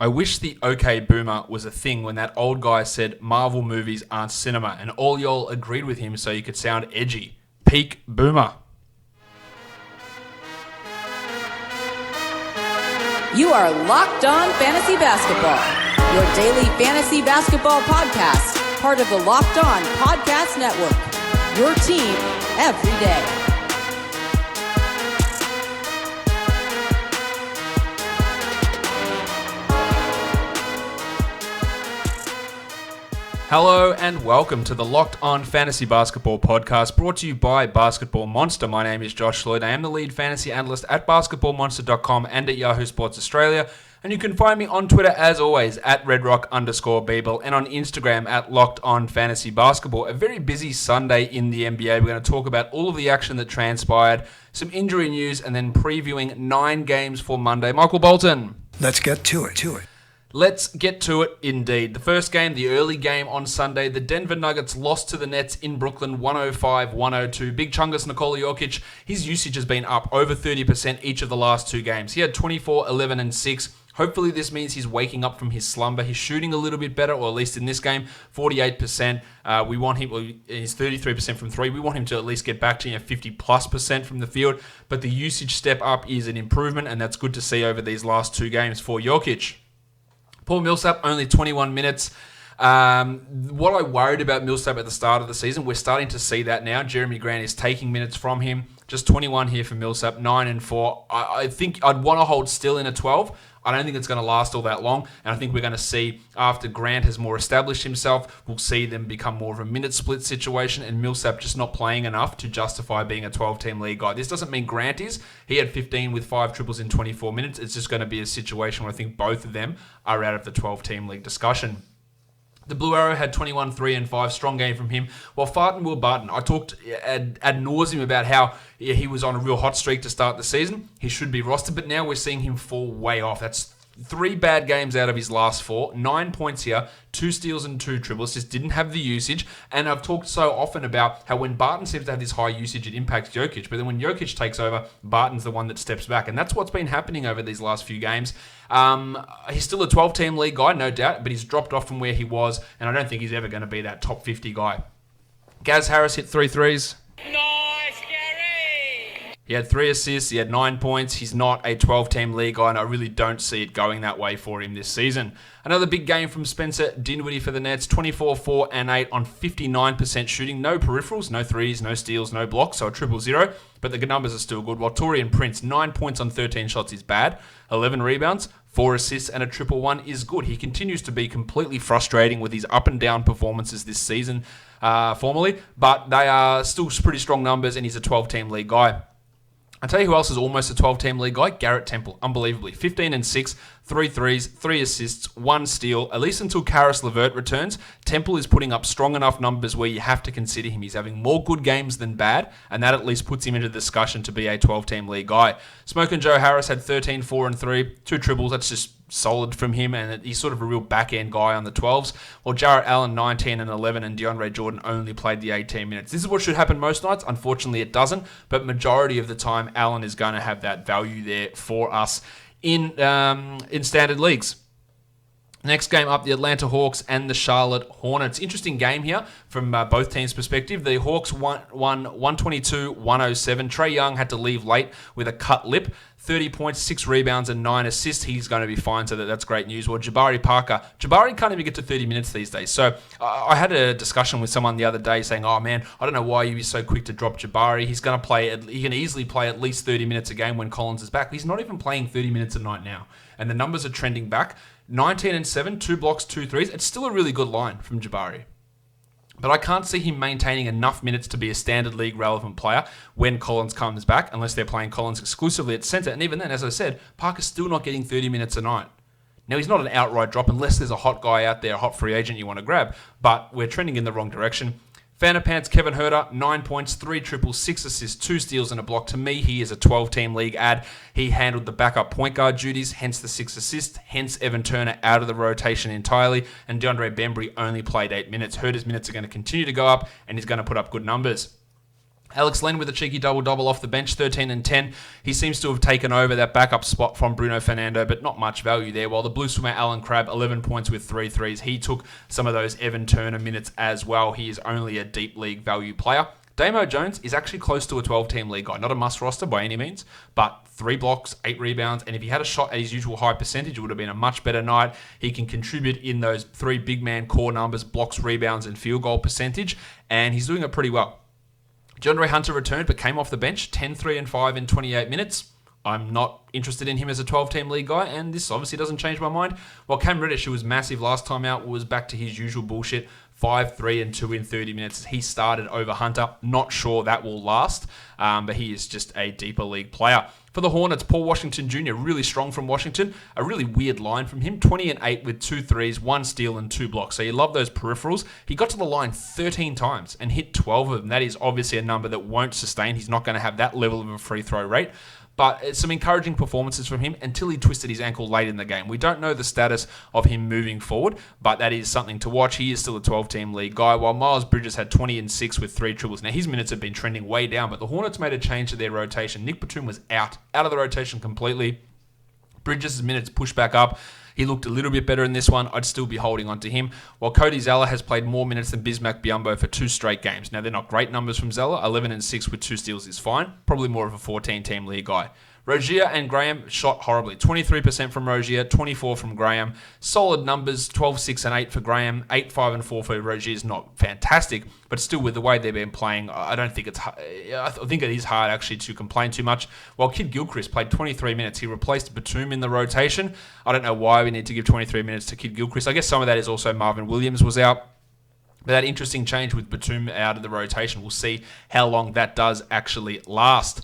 I wish the OK Boomer was a thing when that old guy said Marvel movies aren't cinema and all y'all agreed with him so you could sound edgy. Peak Boomer. You are Locked On Fantasy Basketball, your daily fantasy basketball podcast, part of the Locked On Podcast Network, your team every day. Hello and welcome to the Locked On Fantasy Basketball podcast brought to you by Basketball Monster. My name is Josh Lloyd. I am the lead fantasy analyst at basketballmonster.com and at Yahoo Sports Australia. And you can find me on Twitter as always at redrock_Beeble and on Instagram at Locked On Fantasy Basketball. A very busy Sunday in the NBA. We're going to talk about all of the action that transpired, some injury news, and then previewing 9 games for Monday. Michael Bolton. Let's get to it. Let's get to it indeed. The first game, the early game on Sunday, the Denver Nuggets lost to the Nets in Brooklyn 105-102. Big Chungus Nikola Jokic, his usage has been up over 30% each of the last 2 games. He had 24, 11, and 6. Hopefully this means he's waking up from his slumber. He's shooting a little bit better, or at least in this game, 48%. We want him, he's 33% from 3. We want him to at least get back to 50+% from the field. But the usage step up is an improvement, and that's good to see over these last 2 games for Jokic. Paul Millsap, only 21 minutes. What I worried about Millsap at the start of the season, we're starting to see that now. Jeremy Grant is taking minutes from him. Just 21 here for Millsap, 9 and 4. I think I'd want to hold still in a 12. I don't think it's going to last all that long. And I think we're going to see, after Grant has more established himself, we'll see them become more of a minute split situation and Millsap just not playing enough to justify being a 12-team league guy. This doesn't mean Grant is. He had 15 with 5 triples in 24 minutes. It's just going to be a situation where I think both of them are out of the 12-team league discussion. The Blue Arrow had 21, 3, and 5. Strong game from him. While Farton Will Barton, I talked ad nauseum about how he was on a real hot streak to start the season. He should be rostered, but now we're seeing him fall way off. That's 3 bad games out of his last 4. 9 points here, 2 steals and 2 triples. Just didn't have the usage. And I've talked so often about how when Barton seems to have this high usage, it impacts Jokic. But then when Jokic takes over, Barton's the one that steps back. And that's what's been happening over these last few games. He's still a 12-team league guy, no doubt, but he's dropped off from where he was. And I don't think he's ever going to be that top 50 guy. Gaz Harris hit 3 threes. Nice, Gary! He had 3 assists, he had 9 points. He's not a 12-team league guy, and I really don't see it going that way for him this season. Another big game from Spencer Dinwiddie for the Nets, 24, 4, and 8 on 59% shooting. No peripherals, no threes, no steals, no blocks, so a 0-0, but the numbers are still good. While Taurean Prince, 9 points on 13 shots is bad, 11 rebounds, 4 assists, and a 111 is good. He continues to be completely frustrating with his up and down performances this season formally, but they are still pretty strong numbers, and he's a 12-team league guy. I'll tell you who else is almost a 12-team league guy. Garrett Temple, unbelievably. 15 and 6, 3 threes, 3 assists, 1 steal. At least until Karis LeVert returns, Temple is putting up strong enough numbers where you have to consider him. He's having more good games than bad, and that at least puts him into the discussion to be a 12-team league guy. Smoke and Joe Harris had 13, 4, and 3, 2 triples. That's just solid from him, and he's sort of a real back-end guy on the 12s. While Jarrett Allen, 19 and 11, and DeAndre Jordan only played the 18 minutes. This is what should happen most nights. Unfortunately, it doesn't, but majority of the time, Allen is going to have that value there for us in standard leagues. Next game up, the Atlanta Hawks and the Charlotte Hornets. Interesting game here from both teams' perspective. The Hawks won 122-107. Trae Young had to leave late with a cut lip. 30 points, 6 rebounds, and 9 assists. He's going to be fine, so that's great news. Well, Jabari can't even get to 30 minutes these days. So I had a discussion with someone the other day saying, oh man, I don't know why you'd be so quick to drop Jabari. He can easily play at least 30 minutes a game when Collins is back. He's not even playing 30 minutes a night now. And the numbers are trending back. 19 and 7, 2 blocks, 2 threes. It's still a really good line from Jabari. But I can't see him maintaining enough minutes to be a standard league relevant player when Collins comes back, unless they're playing Collins exclusively at center. And even then, as I said, Parker's still not getting 30 minutes a night. Now, he's not an outright drop unless there's a hot guy out there, a hot free agent you want to grab, but we're trending in the wrong direction. Fanapants, Kevin Herter, 9 points, 3 triples, 6 assists, 2 steals and a block. To me, he is a 12-team league ad. He handled the backup point guard duties, hence the 6 assists, hence Evan Turner out of the rotation entirely, and DeAndre Bembry only played 8 minutes. Herter's minutes are going to continue to go up, and he's going to put up good numbers. Alex Len with a cheeky double-double off the bench, 13 and 10. He seems to have taken over that backup spot from Bruno Fernando, but not much value there. While the blue swimmer Alan Crabb, 11 points with 3 threes. He took some of those Evan Turner minutes as well. He is only a deep league value player. Damo Jones is actually close to a 12-team league guy. Not a must roster by any means, but 3 blocks, 8 rebounds, and if he had a shot at his usual high percentage, it would have been a much better night. He can contribute in those 3 big man core numbers, blocks, rebounds, and field goal percentage, and he's doing it pretty well. DeAndre Hunter returned but came off the bench, 10, 3, and 5 in 28 minutes. I'm not interested in him as a 12-team league guy, and this obviously doesn't change my mind. While Cam Reddish, who was massive last time out, was back to his usual bullshit, 5, 3, and 2 in 30 minutes. He started over Hunter. Not sure that will last, but he is just a deeper league player. For the Hornets, Paul Washington Jr., really strong from Washington. A really weird line from him, 20 and 8 with 2 threes, 1 steal, and 2 blocks. So you love those peripherals. He got to the line 13 times and hit 12 of them. That is obviously a number that won't sustain. He's not going to have that level of a free throw rate. But some encouraging performances from him until he twisted his ankle late in the game. We don't know the status of him moving forward, but that is something to watch. He is still a 12-team league guy, while Miles Bridges had 20 and 6 with 3 triples. Now, his minutes have been trending way down, but the Hornets made a change to their rotation. Nick Batum was out of the rotation completely. Bridges' minutes pushed back up. He looked a little bit better in this one. I'd still be holding on to him. While Cody Zeller has played more minutes than Bismack Biyombo for 2 straight games. Now, they're not great numbers from Zeller. 11 and 6 with 2 steals is fine. Probably more of a 14-team league guy. Rozier and Graham shot horribly. 23% from Rozier, 24% from Graham. Solid numbers, 12, 6, and 8 for Graham. 8, 5, and 4 for Rozier is not fantastic, but still with the way they've been playing, I don't think it's. I think it is hard actually to complain too much. While Kid Gilchrist played 23 minutes, he replaced Batum in the rotation. I don't know why we need to give 23 minutes to Kid Gilchrist. I guess some of that is also Marvin Williams was out. But that interesting change with Batum out of the rotation, we'll see how long that does actually last.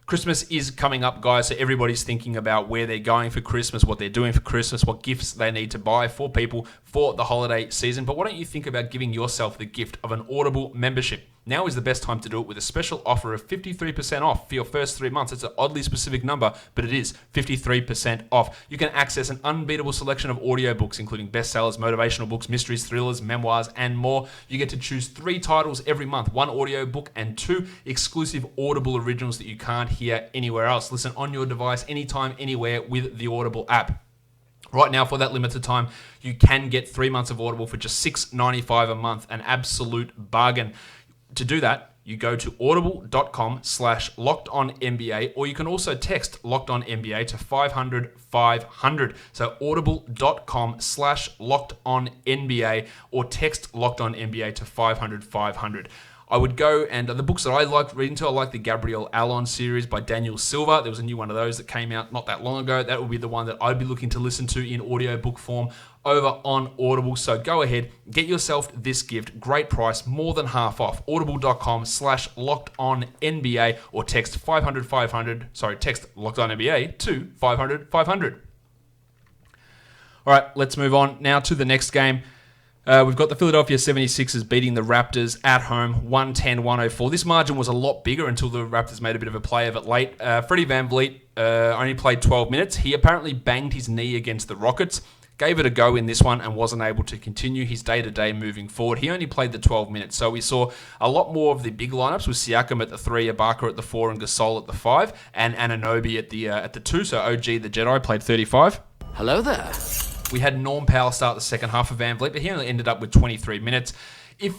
Christmas is coming up, guys, so everybody's thinking about where they're going for Christmas, what they're doing for Christmas, what gifts they need to buy for people for the holiday season. But why don't you think about giving yourself the gift of an Audible membership? Now is the best time to do it with a special offer of 53% off for your first 3 months. It's an oddly specific number, but it is 53% off. You can access an unbeatable selection of audiobooks, including bestsellers, motivational books, mysteries, thrillers, memoirs, and more. You get to choose 3 titles every month, 1 audiobook and 2 exclusive Audible originals that you can't hear anywhere else. Listen on your device, anytime, anywhere with the Audible app. Right now, for that limited time, you can get 3 months of Audible for just $6.95 a month, an absolute bargain. To do that, you go to audible.com/LockedOnNBA, or you can also text LockedOnNBA to 500-500. So audible.com/LockedOnNBA, or text LockedOnNBA to 500-500. I would go, and the books that I like reading to, I like the Gabriel Allon series by Daniel Silva. There was a new one of those that came out not that long ago. That would be the one that I'd be looking to listen to in audiobook form over on Audible. So go ahead, get yourself this gift. Great price, more than half off. Audible.com/LockedOnNBA, or text 500-500. Sorry, text LockedOnNBA to 500-500. All right, let's move on now to the next game. We've got the Philadelphia 76ers beating the Raptors at home, 110-104. This margin was a lot bigger until the Raptors made a bit of a play of it late. Freddie VanVleet only played 12 minutes. He apparently banged his knee against the Rockets, gave it a go in this one, and wasn't able to continue his day-to-day moving forward. He only played the 12 minutes, so we saw a lot more of the big lineups with Siakam at the 3, Ibaka at the 4, and Gasol at the 5, and Anunoby at the 2, so OG the Jedi played 35. Hello there. We had Norm Powell start the second half of VanVleet, but he only ended up with 23 minutes. If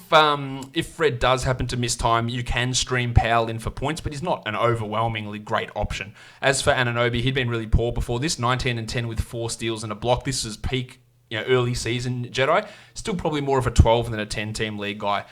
Fred does happen to miss time, you can stream Powell in for points, but he's not an overwhelmingly great option. As for Anunoby, he'd been really poor before this, 19 and 10 with 4 steals and a block. This is peak, early season Jedi. Still probably more of a 12 than a 10-team league guy.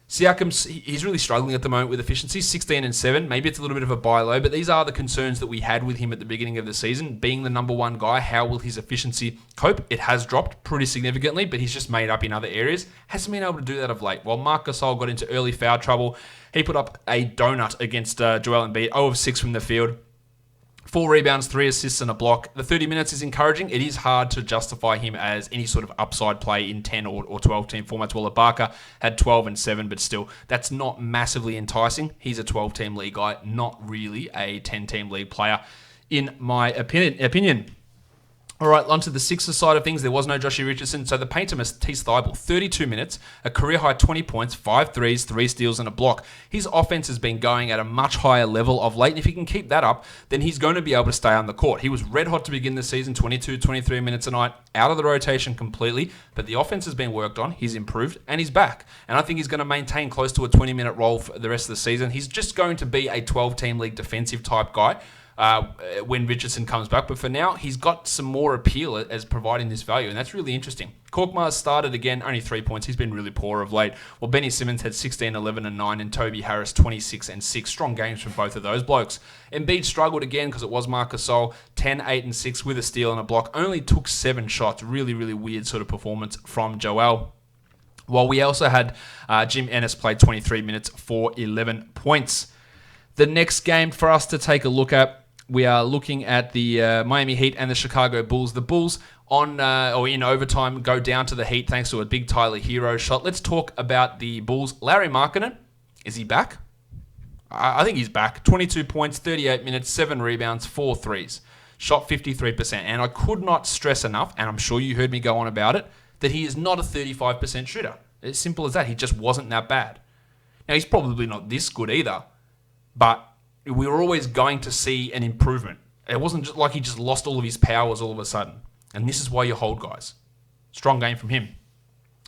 Siakam's, he's really struggling at the moment with efficiency, 16 and 7. Maybe it's a little bit of a buy low, but these are the concerns that we had with him at the beginning of the season. Being the number 1 guy, how will his efficiency cope? It has dropped pretty significantly, but he's just made up in other areas. Hasn't been able to do that of late. While Marc Gasol got into early foul trouble, he put up a donut against Joel Embiid, 0 of 6 from the field. 4 rebounds, 3 assists, and a block. The 30 minutes is encouraging. It is hard to justify him as any sort of upside play in 10 or 12-team formats. Well, Ibaka had 12 and 7, but still, that's not massively enticing. He's a 12-team league guy, not really a 10-team league player, in my opinion. All right, onto the Sixers side of things. There was no Joshie Richardson, so the painter Matisse Thybulle, 32 minutes, a career-high 20 points, 5 threes, 3 steals, and a block. His offense has been going at a much higher level of late, and if he can keep that up, then he's going to be able to stay on the court. He was red-hot to begin the season, 22, 23 minutes a night, out of the rotation completely, but the offense has been worked on, he's improved, and he's back. And I think he's going to maintain close to a 20-minute role for the rest of the season. He's just going to be a 12-team league defensive type guy when Richardson comes back. But for now, he's got some more appeal as providing this value, and that's really interesting. Korkmaz started again, only 3 points. He's been really poor of late. Well, Benny Simmons had 16, 11, and 9, and Toby Harris 26 and 6. Strong games from both of those blokes. Embiid struggled again because it was Marc Gasol, 10, 8, and 6 with a steal and a block. Only took 7 shots. Really, really weird sort of performance from Joel. While we also had Jim Ennis play 23 minutes for 11 points. The next game for us to take a look at, we are looking at the Miami Heat and the Chicago Bulls. The Bulls in overtime go down to the Heat thanks to a big Tyler Herro shot. Let's talk about the Bulls. Larry Markkinen, is he back? I think he's back. 22 points, 38 minutes, 7 rebounds, 4 threes. Shot 53%. And I could not stress enough, and I'm sure you heard me go on about it, that he is not a 35% shooter. It's simple as that. He just wasn't that bad. Now, he's probably not this good either, but we were always going to see an improvement. It wasn't just like he just lost all of his powers all of a sudden. And this is why you hold guys. Strong game from him.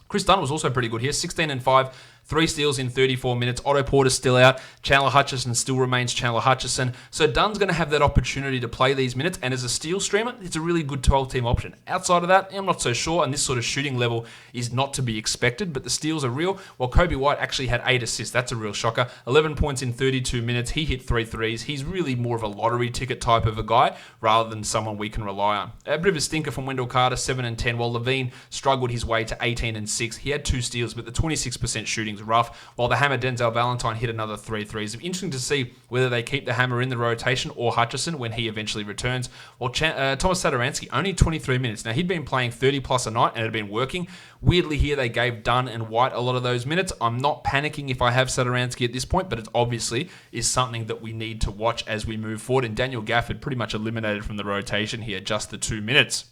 Chris Dunn was also pretty good here. 16 and 5, 3 steals in 34 minutes. Otto Porter's still out. Chandler Hutchison still remains Chandler Hutchison. So Dunn's going to have that opportunity to play these minutes. And as a steal streamer, it's a really good 12-team option. Outside of that, I'm not so sure. And this sort of shooting level is not to be expected. But the steals are real. While Kobe White actually had 8 assists. That's a real shocker. 11 points in 32 minutes. He hit 3 threes. He's really more of a lottery ticket type of a guy rather than someone we can rely on. A bit of a stinker from Wendell Carter, 7 and 10. While Levine struggled his way to 18 and 6. He had 2 steals, but the 26% shooting's rough. While the hammer Denzel Valentine hit another 3 threes. Interesting to see whether they keep the hammer in the rotation or Hutchison when he eventually returns. While Thomas Satoransky, only 23 minutes. Now, he'd been playing 30 plus a night and it had been working. Weirdly here, they gave Dunn and White a lot of those minutes. I'm not panicking if I have Satoransky at this point, but it obviously is something that we need to watch as we move forward. And Daniel Gafford pretty much eliminated from the rotation here, just the 2 minutes.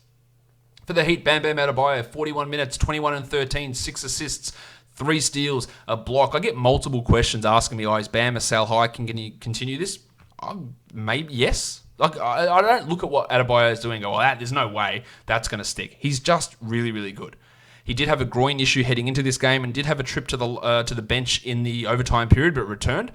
For the Heat, Bam Adebayo, 41 minutes, 21 and 13, 6 assists, 3 steals, a block. I get multiple questions asking me, is Bam a sell high? Can you continue this? Maybe, yes. I don't look at what Adebayo is doing and go, there's no way that's going to stick. He's just really, really good. He did have a groin issue heading into this game and did have a trip to the bench in the overtime period, but returned.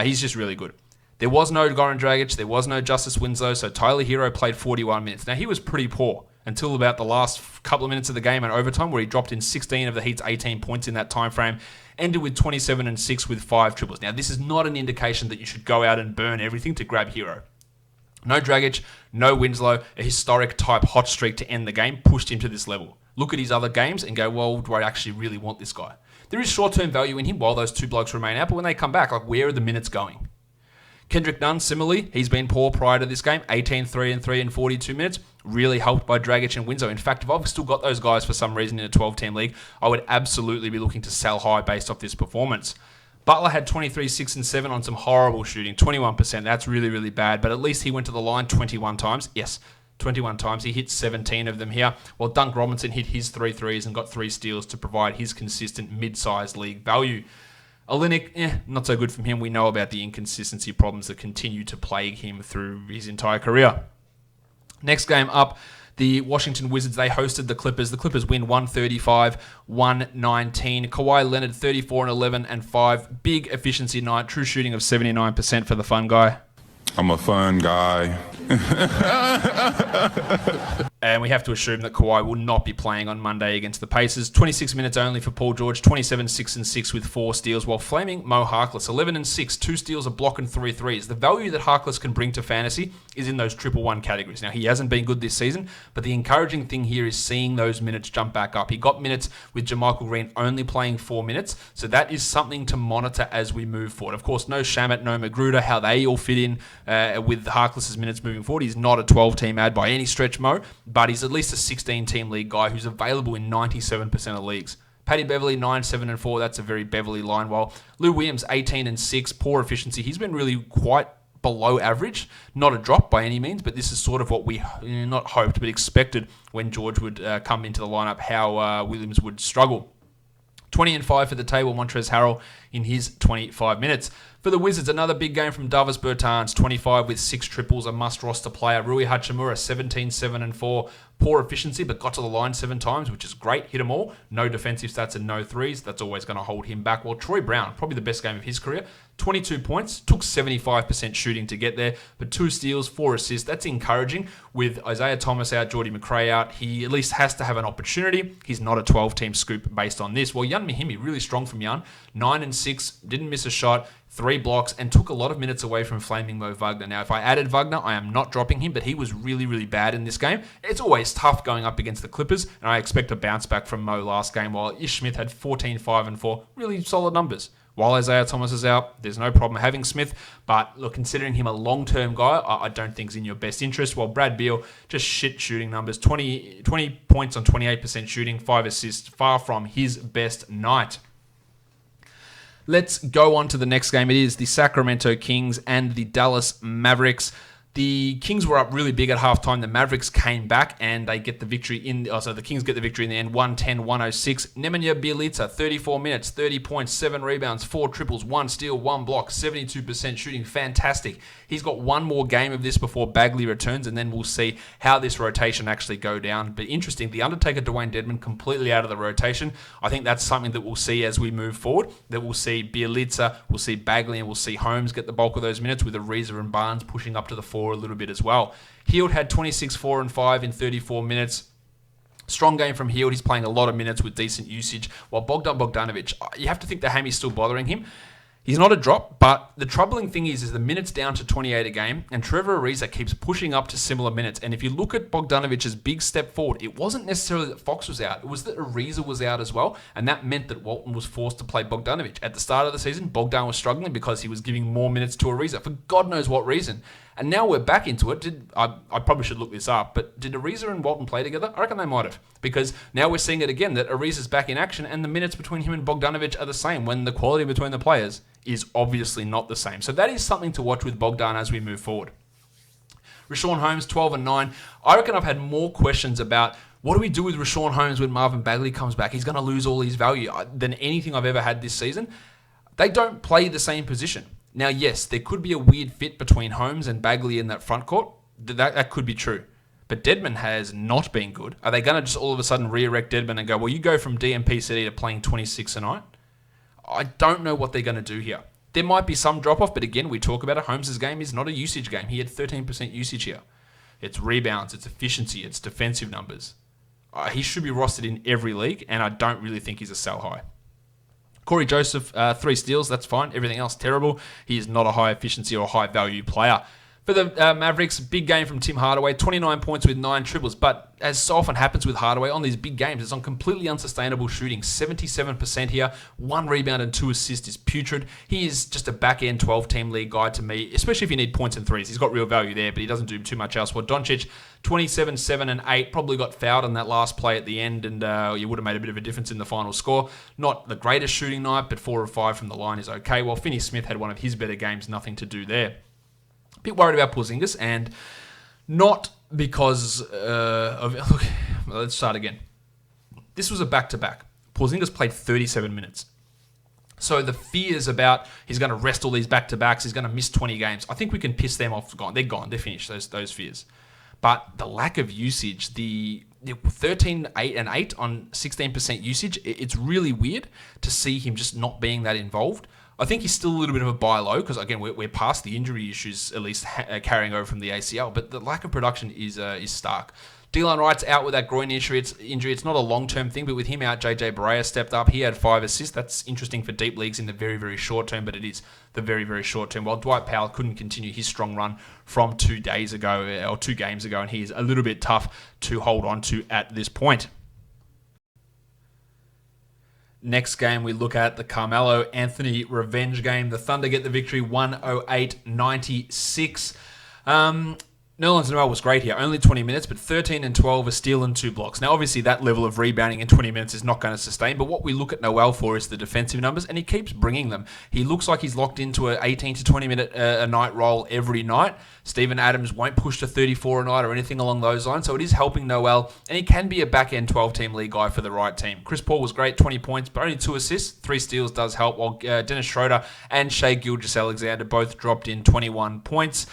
He's just really good. There was no Goran Dragic. There was no Justice Winslow, so Tyler Herro played 41 minutes. Now, he was pretty poor until about the last couple of minutes of the game in overtime, where he dropped in 16 of the Heat's 18 points in that time frame, ended with 27 and 6 with 5 triples. Now, this is not an indication that you should go out and burn everything to grab Herro. No Dragic, no Winslow, a historic type hot streak to end the game, pushed him to this level. Look at his other games and go, do I actually really want this guy? There is short-term value in him while those 2 blokes remain out, but when they come back, where are the minutes going? Kendrick Nunn, similarly, he's been poor prior to this game. 18, 3 and 3 in 42 minutes. Really helped by Dragic and Winslow. In fact, if I've still got those guys for some reason in a 12-team league, I would absolutely be looking to sell high based off this performance. Butler had 23, 6 and 7 on some horrible shooting. 21%. That's really, really bad. But at least he went to the line 21 times. Yes, 21 times. He hit 17 of them here. While Dunk Robinson hit his 3 threes and got 3 steals to provide his consistent mid-sized league value. Olynyk, not so good from him. We know about the inconsistency problems that continue to plague him through his entire career. Next game up, the Washington Wizards, they hosted the Clippers. The Clippers win 135-119. Kawhi Leonard, 34 and 11 and 5. Big efficiency night. True shooting of 79% for the fun guy. I'm a fun guy. And we have to assume that Kawhi will not be playing on Monday against the Pacers. 26 minutes only for Paul George, 27, 6 and 6 with 4 steals, while flaming Mo Harkless, 11 and 6, 2 steals, a block and 3 threes. The value that Harkless can bring to fantasy is in those 1-1 categories. Now, he hasn't been good this season, but the encouraging thing here is seeing those minutes jump back up. He got minutes with JaMychal Green only playing 4 minutes, so that is something to monitor as we move forward. Of course, no Shamet, no Magruder, how they all fit in with Harkless's minutes moving forward. He's not a 12-team ad by any stretch, Mo, but he's at least a 16-team league guy who's available in 97% of leagues. Paddy Beverly, 9, 7 and 4. That's a very Beverly line. While Lou Williams, 18 and 6, poor efficiency. He's been really quite below average. Not a drop by any means, but this is sort of what we not hoped but expected when George would come into the lineup, how Williams would struggle. 20-5 for the table, Montrezl Harrell in his 25 minutes. For the Wizards, another big game from Davis Bertans, 25 with 6 triples, a must-roster player. Rui Hachimura, 17-7-4. Poor efficiency, but got to the line 7 times, which is great. Hit them all. No defensive stats and no threes. That's always going to hold him back. Well, Troy Brown, probably the best game of his career. 22 points. Took 75% shooting to get there, but 2 steals, 4 assists. That's encouraging. With Isaiah Thomas out, Jordy McRae out, he at least has to have an opportunity. He's not a 12-team scoop based on this. Well, Jan Mahimi, really strong from Jan. 9 and 6, didn't miss a shot. 3 blocks, and took a lot of minutes away from flaming Moe Wagner. Now, if I added Wagner, I am not dropping him, but he was really, really bad in this game. It's always tough going up against the Clippers, and I expect a bounce back from Mo last game, while Ish Smith had 14-5-4. Really solid numbers. While Isaiah Thomas is out, there's no problem having Smith, but look, considering him a long-term guy, I don't think is in your best interest. While Brad Beal, just shit shooting numbers, 20 points on 28% shooting, 5 assists, far from his best night. Let's go on to the next game. It is the Sacramento Kings and the Dallas Mavericks. The Kings were up really big at halftime. The Mavericks came back and they get the victory the Kings get the victory in the end, 110-106. Nemanja Bjelica, 34 minutes, 30 points, 7 rebounds, 4 triples, 1 steal, 1 block, 72% shooting. Fantastic. He's got one more game of this before Bagley returns, and then we'll see how this rotation actually go down. But interesting, the Undertaker, Dwayne Dedmon, completely out of the rotation. I think that's something that we'll see as we move forward, that we'll see Bjelica, we'll see Bagley, and we'll see Holmes get the bulk of those minutes, with Ariza and Barnes pushing up to the 4 a little bit as well. Hield had 26, 4 and 5 in 34 minutes. Strong game from Hield. He's playing a lot of minutes with decent usage. While Bogdanovic, you have to think the hammy's still bothering him. He's not a drop, but the troubling thing is the minutes down to 28 a game, and Trevor Ariza keeps pushing up to similar minutes. And if you look at Bogdanovic's big step forward, it wasn't necessarily that Fox was out. It was that Ariza was out as well, and that meant that Walton was forced to play Bogdanovic. At the start of the season, Bogdan was struggling because he was giving more minutes to Ariza for God knows what reason. And now we're back into it. I probably should look this up, but did Ariza and Walton play together? I reckon they might have, because now we're seeing it again, that Ariza's back in action and the minutes between him and Bogdanovic are the same, when the quality between the players is obviously not the same. So that is something to watch with Bogdan as we move forward. Richaun Holmes, 12 and 9. I reckon I've had more questions about what do we do with Richaun Holmes when Marvin Bagley comes back? He's going to lose all his value than anything I've ever had this season. They don't play the same position. Now, yes, there could be a weird fit between Holmes and Bagley in that front court. That could be true. But Dedmon has not been good. Are they going to just all of a sudden re-erect Dedmon and go, well, you go from DMP City to playing 26 a night? I don't know what they're going to do here. There might be some drop-off, but again, we talk about it. Holmes' game is not a usage game. He had 13% usage here. It's rebounds, it's efficiency, it's defensive numbers. He should be rostered in every league, and I don't really think he's a sell high. Corey Joseph, 3 steals, that's fine. Everything else, terrible. He is not a high efficiency or high value player. For the Mavericks, big game from Tim Hardaway, 29 points with 9 triples. But as so often happens with Hardaway on these big games, it's on completely unsustainable shooting. 77% here, 1 rebound and 2 assists is putrid. He is just a back-end 12-team league guy to me, especially if you need points and threes. He's got real value there, but he doesn't do too much else. Well, Doncic, 27, 7 and 8, probably got fouled on that last play at the end, and you would have made a bit of a difference in the final score. Not the greatest shooting night, but 4 of 5 from the line is okay. While Finney Smith had one of his better games, nothing to do there. A bit worried about Porzingis, and not because look, let's start again. This was a back-to-back. Porzingis played 37 minutes. So the fears about he's going to rest all these back-to-backs, he's going to miss 20 games, I think we can piss them off. They're gone. They're finished, those fears. But the lack of usage, the 13, 8, and 8 on 16% usage, it's really weird to see him just not being that involved. I think he's still a little bit of a buy low because, again, we're past the injury issues, at least carrying over from the ACL. But the lack of production is stark. Delon Wright's out with that groin injury. It's not a long-term thing, but with him out, JJ Barea stepped up. He had 5 assists. That's interesting for deep leagues in the very, very short term, but it is the very, very short term. While Dwight Powell couldn't continue his strong run from 2 days ago, or 2 games ago, and he's a little bit tough to hold on to at this point. Next game, we look at the Carmelo Anthony revenge game. The Thunder get the victory 108-96. Nerlens Noel was great here, only 20 minutes, but 13 and 12, a steal and 2 blocks. Now, obviously, that level of rebounding in 20 minutes is not going to sustain, but what we look at Noel for is the defensive numbers, and he keeps bringing them. He looks like he's locked into an 18 to 20 minute a night role every night. Steven Adams won't push to 34 a night or anything along those lines, so it is helping Noel, and he can be a back-end 12-team league guy for the right team. Chris Paul was great, 20 points, but only 2 assists, 3 steals does help, while Dennis Schroeder and Shai Gilgeous-Alexander both dropped in 21 points.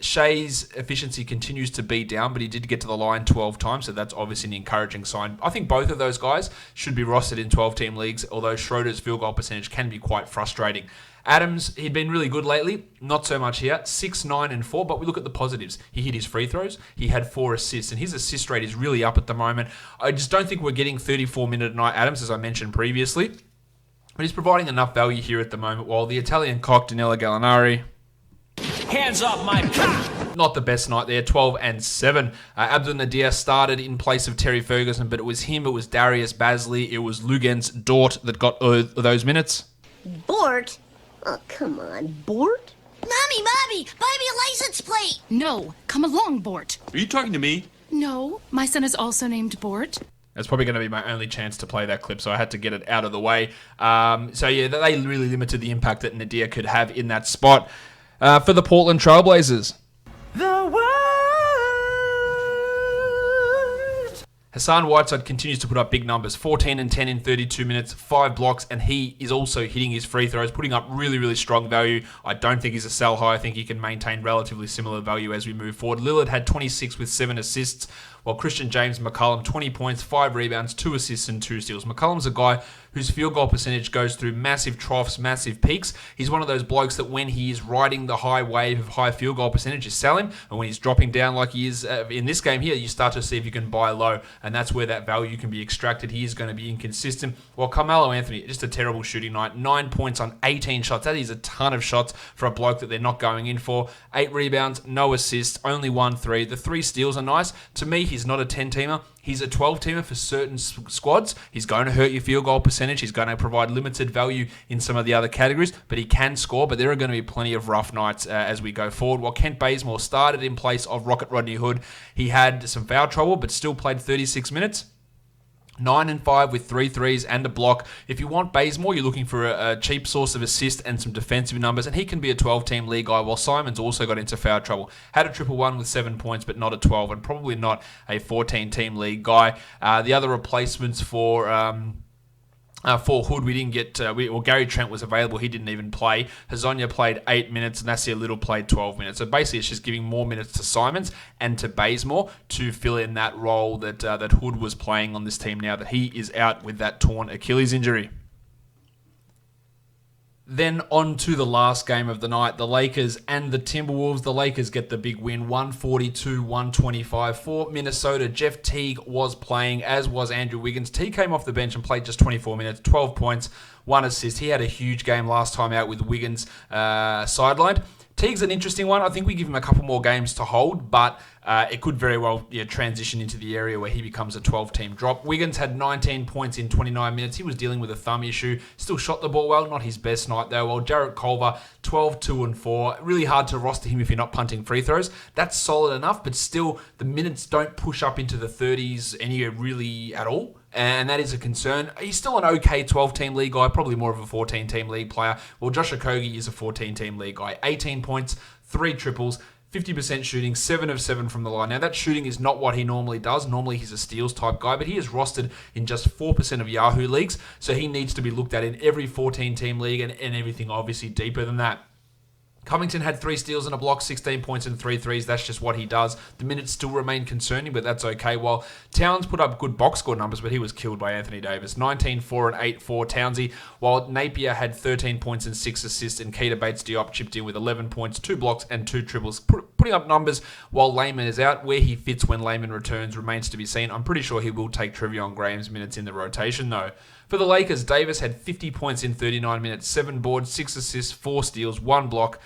Shai's efficiency continues to be down, but he did get to the line 12 times, so that's obviously an encouraging sign. I think both of those guys should be rostered in 12-team leagues, although Schroeder's field goal percentage can be quite frustrating. Adams, he'd been really good lately, not so much here, 6, 9, and 4, but we look at the positives. He hit his free throws, he had 4 assists, and his assist rate is really up at the moment. I just don't think we're getting 34-minute-a-night Adams, as I mentioned previously, but he's providing enough value here at the moment, while the Italian cock, Danilo Gallinari, Hands off my cock! not the best night there, 12 and 7. Abdul Nadir started in place of Terry Ferguson, but it was him, it was Darius Bazley, it was Lugens Dort that got those minutes. Bort? Oh, come on, Bort? Mommy, buy me a license plate! No, come along, Bort. Are you talking to me? No, my son is also named Bort. That's probably going to be my only chance to play that clip, so I had to get it out of the way. So yeah, they really limited the impact that Nadir could have in that spot. For the Portland Trailblazers, Hassan Whiteside continues to put up big numbers, 14 and 10 in 32 minutes, 5 blocks, and he is also hitting his free throws, putting up really strong value. I don't think he's a sell high. I think he can maintain relatively similar value as we move forward. Lillard had 26 with 7 assists, while Christian James McCollum, 20 points, 5 rebounds, 2 assists, and 2 steals. McCollum's a guy whose field goal percentage goes through massive troughs, massive peaks. He's one of those blokes that when he is riding the high wave of high field goal percentage, you sell him, and when he's dropping down like he is in this game here, you start to see if you can buy low, and that's where that value can be extracted. He is going to be inconsistent. While Carmelo Anthony, just a terrible shooting night, 9 points on 18 shots. That is a ton of shots for a bloke that they're not going in for. 8 rebounds, no assists, only 1 3. The 3 steals are nice. To me, he's not a 10-teamer. He's a 12-teamer for certain squads. He's going to hurt your field goal percentage. He's going to provide limited value in some of the other categories, but he can score. But there are going to be plenty of rough nights as we go forward. While Kent Bazemore started in place of Rocket Rodney Hood, he had some foul trouble, but still played 36 minutes. 9 and 5 with 3 threes and a block. If you want Bazemore, you're looking for a cheap source of assist and some defensive numbers, and he can be a 12-team league guy, while Simons also got into foul trouble. Had a 1-1 with 7 points, but not a 12, and probably not a 14-team league guy. The other replacements for Hood, we didn't get... Gary Trent was available. He didn't even play. Hazonia played 8 minutes, and Nasir Little played 12 minutes. So basically, it's just giving more minutes to Simons and to Bazemore to fill in that role that Hood was playing on this team now that he is out with that torn Achilles injury. Then on to the last game of the night, the Lakers and the Timberwolves. The Lakers get the big win, 142-125 for Minnesota. Jeff Teague was playing, as was Andrew Wiggins. Teague came off the bench and played just 24 minutes, 12 points, 1 assist. He had a huge game last time out with Wiggins sidelined. Teague's an interesting one. I think we give him a couple more games to hold, but it could very well transition into the area where he becomes a 12-team drop. Wiggins had 19 points in 29 minutes. He was dealing with a thumb issue. Still shot the ball well. Not his best night, though. While Jarrett Culver, 12, 2, and 4. Really hard to roster him if you're not punting free throws. That's solid enough, but still, the minutes don't push up into the 30s anywhere really at all. And that is a concern. He's still an okay 12-team league guy, probably more of a 14-team league player. Well, Josh Okogie is a 14-team league guy. 18 points, 3 triples, 50% shooting, 7 of 7 from the line. Now, that shooting is not what he normally does. Normally, he's a steals type guy, but he is rostered in just 4% of Yahoo leagues, so he needs to be looked at in every 14-team league and everything obviously deeper than that. Covington had 3 steals and a block, 16 points and 3 threes. That's just what he does. The minutes still remain concerning, but that's okay. While Towns put up good box score numbers, but he was killed by Anthony Davis. 19, 4, and 8 for Townsy, while Napier had 13 points and 6 assists, and Keita Bates-Diop chipped in with 11 points, 2 blocks, and 2 triples, putting up numbers while Layman is out. Where he fits when Layman returns remains to be seen. I'm pretty sure he will take Trevion Graham's minutes in the rotation, though. For the Lakers, Davis had 50 points in 39 minutes, 7 boards, 6 assists, 4 steals, 1 block,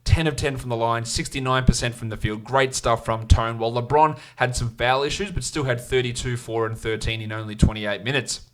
10 of 10 from the line, 69% from the field. Great stuff from Tone. While LeBron had some foul issues, but still had 32, 4, and 13 in only 28 minutes.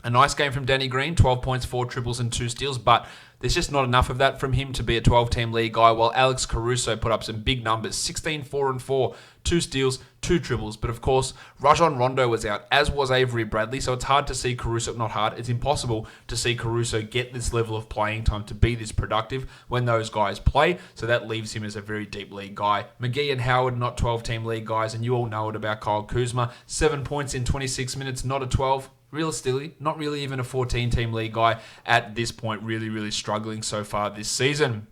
A nice game from Danny Green, 12 points, 4 triples and 2 steals, but there's just not enough of that from him to be a 12-team league guy, while Alex Caruso put up some big numbers, 16, 4 and 4, 2 steals, 2 triples. But of course, Rajon Rondo was out, as was Avery Bradley, so it's hard to see Caruso, not hard, it's impossible to see Caruso get this level of playing time to be this productive when those guys play, so that leaves him as a very deep league guy. McGee and Howard, not 12-team league guys, and you all know it about Kyle Kuzma, 7 points in 26 minutes, not a 12. Realistically, not really even a 14-team league guy at this point, really struggling so far this season.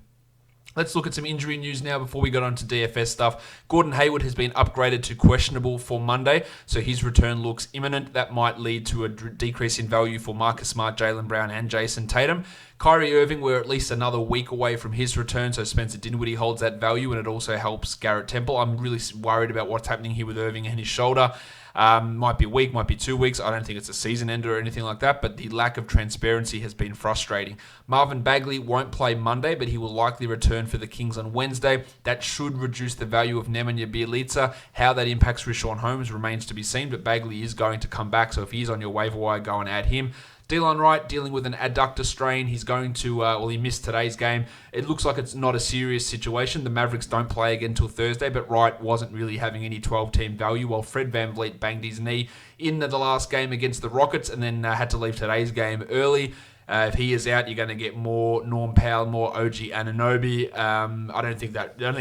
Let's look at some injury news now before we get on to DFS stuff. Gordon Hayward has been upgraded to questionable for Monday, so his return looks imminent. That might lead to a decrease in value for Marcus Smart, Jaylen Brown, and Jason Tatum. Kyrie Irving, we're at least another week away from his return, so Spencer Dinwiddie holds that value, and it also helps Garrett Temple. I'm really worried about what's happening here with Irving and his shoulder. Might be a week, might be 2 weeks. I don't think it's a season ender or anything like that, but the lack of transparency has been frustrating. Marvin Bagley won't play Monday, but he will likely return for the Kings on Wednesday. That should reduce the value of Nemanja Bjelica. How that impacts Richaun Holmes remains to be seen, but Bagley is going to come back, so if he's on your waiver wire, go and add him. Delon Wright dealing with an adductor strain. He's going to, he missed today's game. It looks like it's not a serious situation. The Mavericks don't play again until Thursday, but Wright wasn't really having any 12-team value, while Fred VanVleet banged his knee in the last game against the Rockets and then had to leave today's game early. If he is out, you're going to get more Norm Powell, more OG Anunoby. I don't think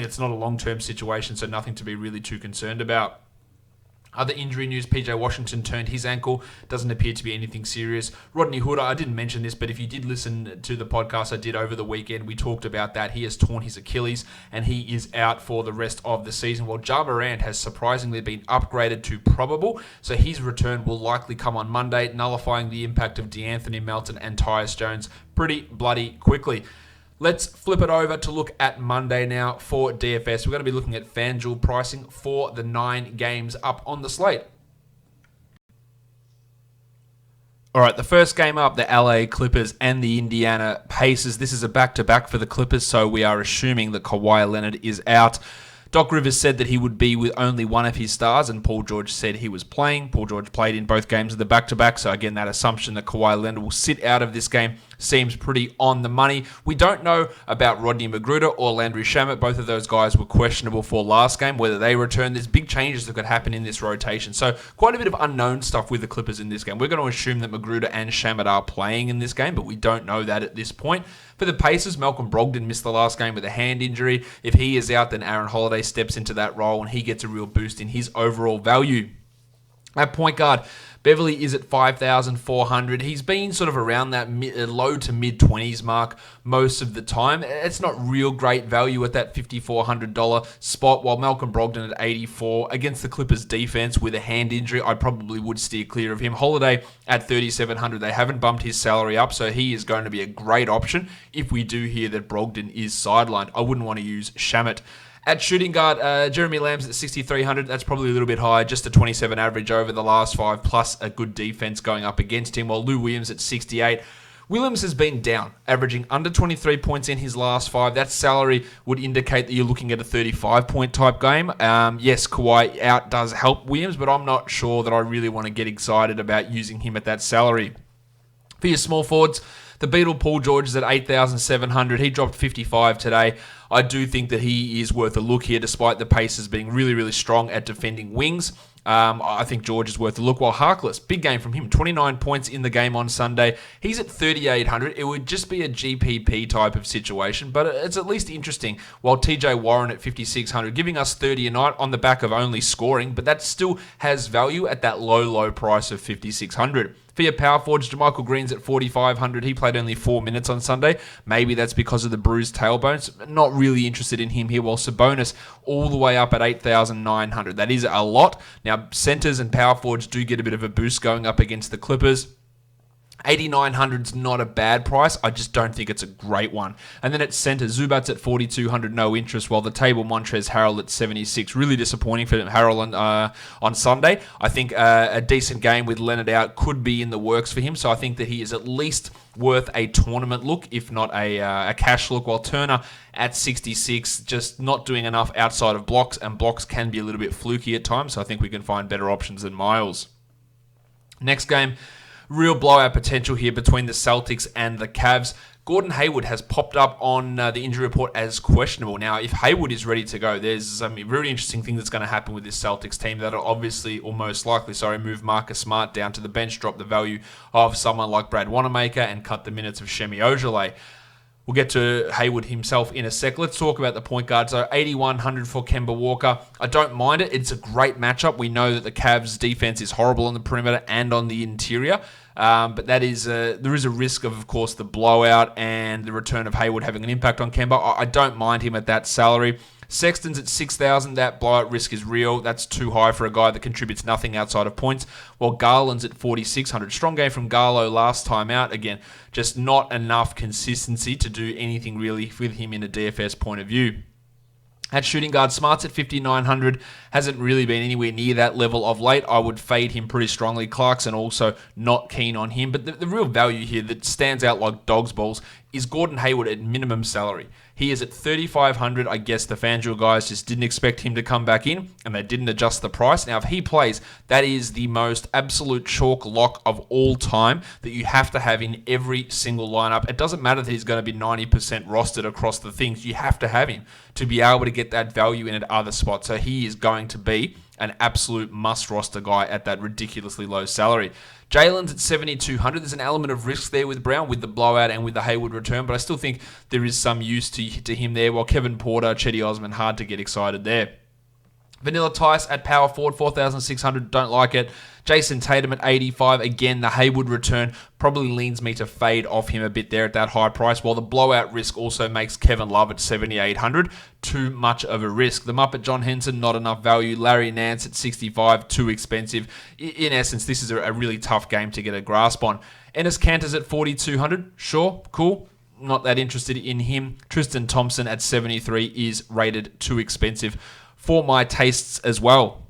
it's not a long-term situation, so nothing to be really too concerned about. Other injury news, PJ Washington turned his ankle. Doesn't appear to be anything serious. Rodney Hood, I didn't mention this, but if you did listen to the podcast I did over the weekend, we talked about that. He has torn his Achilles, and he is out for the rest of the season. While Ja Morant has surprisingly been upgraded to probable, so his return will likely come on Monday, nullifying the impact of DeAnthony Melton and Tyus Jones pretty bloody quickly. Let's flip it over to look at Monday now for DFS. We're going to be looking at FanDuel pricing for the 9 games up on the slate. All right, the first game up, the LA Clippers and the Indiana Pacers. This is a back-to-back for the Clippers, so we are assuming that Kawhi Leonard is out. Doc Rivers said that he would be with only one of his stars, and Paul George said he was playing. Paul George played in both games of the back-to-back, so again, that assumption that Kawhi Leonard will sit out of this game seems pretty on the money. We don't know about Rodney McGruder or Landry Shamet. Both of those guys were questionable for last game, whether they return. There's big changes that could happen in this rotation, so quite a bit of unknown stuff with the Clippers in this game. We're going to assume that McGruder and Shamet are playing in this game, but we don't know that at this point. For the Pacers, Malcolm Brogdon missed the last game with a hand injury. If he is out, then Aaron Holiday steps into that role and he gets a real boost in his overall value. At point guard, Beverly is at 5,400. He's been sort of around that low to mid-20s mark most of the time. It's not real great value at that $5,400 spot, while Malcolm Brogdon at 84 against the Clippers defense with a hand injury, I probably would steer clear of him. Holiday at 3,700. They haven't bumped his salary up, so he is going to be a great option if we do hear that Brogdon is sidelined. I wouldn't want to use Shamet. At shooting guard, Jeremy Lamb's at 6,300. That's probably a little bit high, just a 27 average over the last 5, plus a good defense going up against him, while Lou Williams at 68. Williams has been down, averaging under 23 points in his last 5. That salary would indicate that you're looking at a 35-point type game. Yes, Kawhi out does help Williams, but I'm not sure that I really want to get excited about using him at that salary. For your small forwards, the Beatle Paul George is at 8,700. He dropped 55 today. I do think that he is worth a look here, despite the Pacers being really strong at defending wings. I think George is worth a look. While Harkless, big game from him, 29 points in the game on Sunday. He's at 3,800. It would just be a GPP type of situation, but it's at least interesting. While TJ Warren at 5,600, giving us 30 a night on the back of only scoring, but that still has value at that low price of 5,600. For your power forwards, JaMychal Green's at 4,500. He played only 4 minutes on Sunday. Maybe that's because of the bruised tailbones. Not really interested in him here, while Sabonis all the way up at 8,900. That is a lot. Now, centers and power forwards do get a bit of a boost going up against the Clippers. 8,900's not a bad price. I just don't think it's a great one. And then at center, Zubats at 4,200, no interest, while the table Montrezl Harrell at 76. Really disappointing for Harrell on Sunday. I think a decent game with Leonard out could be in the works for him, so I think that he is at least worth a tournament look, if not a cash look, while Turner at 66, just not doing enough outside of blocks, and blocks can be a little bit fluky at times, so I think we can find better options than Miles. Next game, real blowout potential here between the Celtics and the Cavs. Gordon Hayward has popped up on the injury report as questionable. Now, if Hayward is ready to go, there's some really interesting thing that's going to happen with this Celtics team that'll obviously, or most likely, move Marcus Smart down to the bench, drop the value of someone like Brad Wanamaker, and cut the minutes of Shemi Ojeleye. We'll get to Hayward himself in a sec. Let's talk about the point guard. So 8,100 for Kemba Walker. I don't mind it. It's a great matchup. We know that the Cavs' defense is horrible on the perimeter and on the interior. But that is there is a risk of course, the blowout and the return of Hayward having an impact on Kemba. I don't mind him at that salary. Sexton's at 6,000. That blowout risk is real. That's too high for a guy that contributes nothing outside of points. While Garland's at 4,600. Strong game from Garlo last time out. Again, just not enough consistency to do anything really with him in a DFS point of view. At shooting guard, Smart's at 5,900. Hasn't really been anywhere near that level of late. I would fade him pretty strongly. Clarkson also not keen on him. But the real value here that stands out like dog's balls is Gordon Hayward at minimum salary. He is at 3,500. I guess the FanDuel guys just didn't expect him to come back in, and they didn't adjust the price. Now, if he plays, that is the most absolute chalk lock of all time that you have to have in every single lineup. It doesn't matter that he's going to be 90% rostered across the things. You have to have him to be able to get that value in at other spots. So he is going to be an absolute must-roster guy at that ridiculously low salary. Jalen's at 7,200. There's an element of risk there with Brown, with the blowout and with the Hayward return, but I still think there is some use to him there, while Kevin Porter, Chetty Osman, hard to get excited there. Vanilla Tice at power forward, 4,600. Don't like it. Jason Tatum at 85. Again, the Hayward return probably leans me to fade off him a bit there at that high price, while the blowout risk also makes Kevin Love at 7,800 too much of a risk. The Muppet John Henson, not enough value. Larry Nance at 65, too expensive. In essence, this is a really tough game to get a grasp on. Enes Kanter's at 4,200. Sure, cool. Not that interested in him. Tristan Thompson at 73 is rated too expensive for my tastes as well.